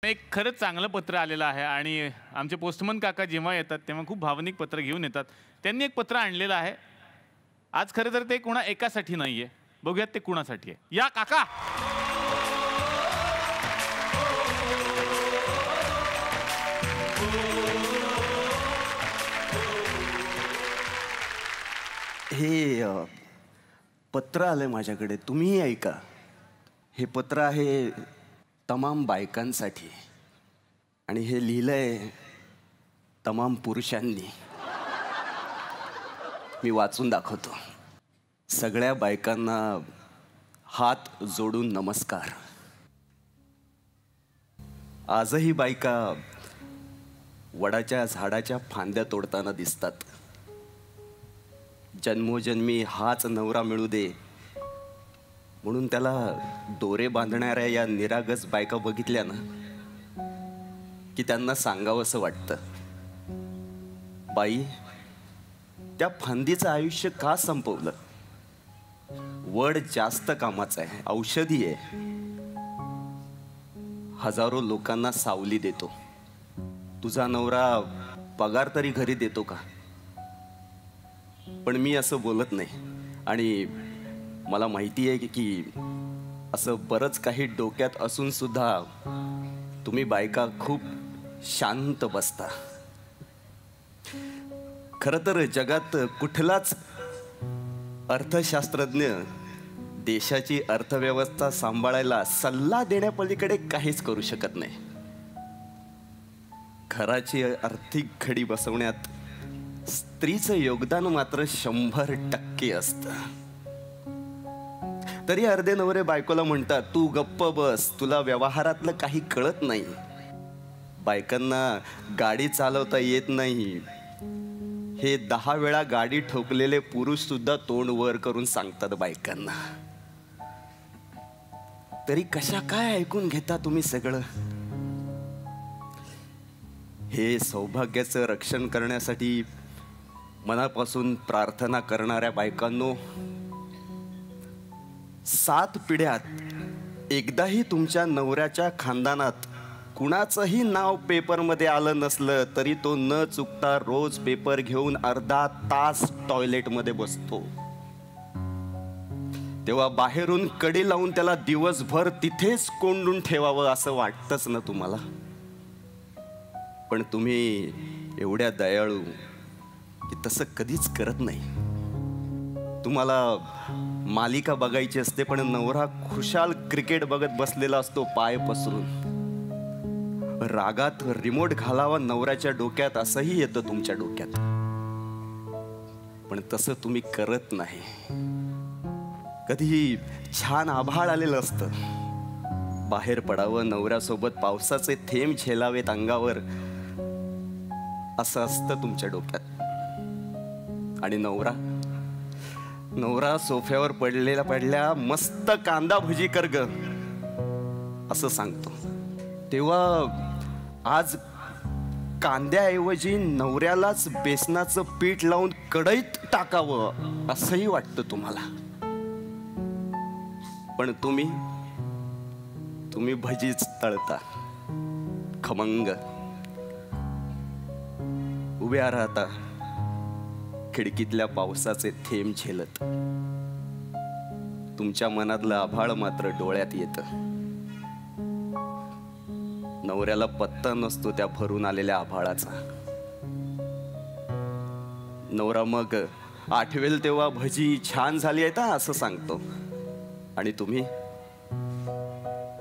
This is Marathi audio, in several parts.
एक खरंच चांगलं पत्र आलेलं आहे आणि आमचे पोस्टमन काका जेव्हा येतात तेव्हा खूप भावनिक पत्र घेऊन येतात. त्यांनी एक पत्र आणलेलं आहे. आज खरं तर ते कुणा एकासाठी नाहीये. बघूयात ते कुणासाठी आहे. या काका. हे पत्र आलंय माझ्याकडे, तुम्ही ऐका. हे पत्र आहे तमाम बायकांसाठी आणि हे लिहिलंय तमाम पुरुषांनी. मी वाचून दाखवतो. सगळ्या बायकांना हात जोडून नमस्कार. आजही बायका वडाच्या झाडाच्या फांद्या तोडताना दिसतात. जन्मोजन्मी हाच नवरा मिळू दे म्हणून त्याला दोरे बांधणाऱ्या या निरागस बायका बघितल्या ना की त्यांना सांगावंसं वाटतं, बाई, त्या फांदीचं आयुष्य का संपवलं? वड जास्त कामाचं आहे, औषधी आहे, हजारो लोकांना सावली देतो. तुझा नवरा पगार तरी घरी देतो का? पण मी असं बोलत नाही आणि मला माहिती आहे की असं बरंच काही डोक्यात असून सुद्धा तुम्ही बायका खूप शांत बसता. खरं तर जगात कुठलाच अर्थशास्त्रज्ञ देशाची अर्थव्यवस्था सांभाळायला सल्ला देण्यापलीकडे काहीच करू शकत नाही. घराची आर्थिक घडी बसवण्यात स्त्रीचं योगदान मात्र 100% असतं. तरी अर्धे नवरे बायकोला म्हणतात, तू गप्प बस, तुला व्यवहारातलं काही कळत नाही. बायकांना गाडी चालवता येत नाही हे 10 वेळा गाडी ठोकलेले पुरुष सुद्धा तोंड वर करून सांगतात बायकांना. तरी कशा काय ऐकून घेता तुम्ही सगळं? हे सौभाग्याचं रक्षण करण्यासाठी मनापासून प्रार्थना करणाऱ्या बायकांनो, 7 पिढ्यात एकदाही तुमच्या नवऱ्याच्या खानदानात कुणाचंही नाव पेपरमध्ये आलं नसलं तरी तो न चुकता रोज पेपर घेऊन अर्धा तास टॉयलेटमध्ये बसतो. तेव्हा बाहेरून कडी लावून त्याला दिवसभर तिथेच कोंडून ठेवावं असं वाटतंच ना तुम्हाला? पण तुम्ही एवढ्या दयाळू की तसं कधीच करत नाही. तुम्हाला मालिका बघायची असते पण नवरा खुशाल क्रिकेट बघत बसलेला असतो पाय पसरून. रागात रिमोट घालावा नवऱ्याच्या डोक्यात असंही येतं तुमच्या डोक्यात. पण तसं तुम्ही करत नाही. कधी छान आभाळ आलेलं असतं, बाहेर पडावं, नवऱ्यासोबत पावसाचे थेंब झेलावेत अंगावर, असं असतं तुमच्या डोक्यात. आणि नवरा सोफ्यावर पडल्या मस्त कांदा भजी कर ग असं सांगतो. तेव्हा आज कांद्याऐवजी नवऱ्यालाच बेसनाचं पीठ लावून कढईत टाकावं असंही वाटतं तुम्हाला. पण तुम्ही भजीच तळता, खमंग उभ्या राहता खिडकीतल्या पावसाचे थेंब झेलत. तुमच्या मनातलं आभाळ मात्र डोळ्यात येतं. नवऱ्याला पत्ता नसतो त्या भरून आलेल्या आभाळाचा. नवरा मग आठवेल तेव्हा भजी छान झाली आहे का असं सांगतो. आणि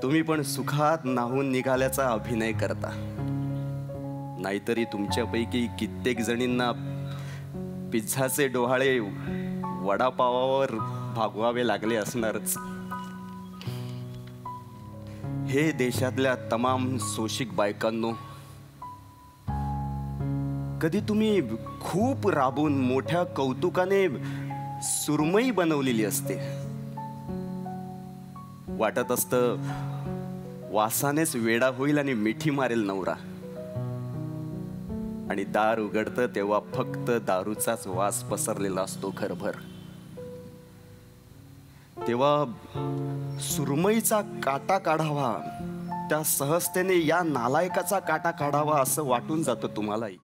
तुम्ही पण सुखात नाहून निघाल्याचा अभिनय करता. नाहीतरी तुमच्यापैकी कित्येक जणींना पिझ्झाचे डोहाळे वडापावावर भागवावे लागले असणारच. हे देशातल्या तमाम शोषिक बायकांनो, कधी तुम्ही खूप राबून मोठ्या कौतुकाने सुरमई बनवलेली असते. वाटत असतं वासानेच वेडा होईल आणि मिठी मारेल नवरा. आणि दार उघडतं तेव्हा फक्त दारूचाच वास पसरलेला असतो घरभर. तेव्हा सुरमईचा काटा काढावा त्या सहजतेने या नालायकाचा काटा काढावा असं वाटून जातं तुम्हालाही.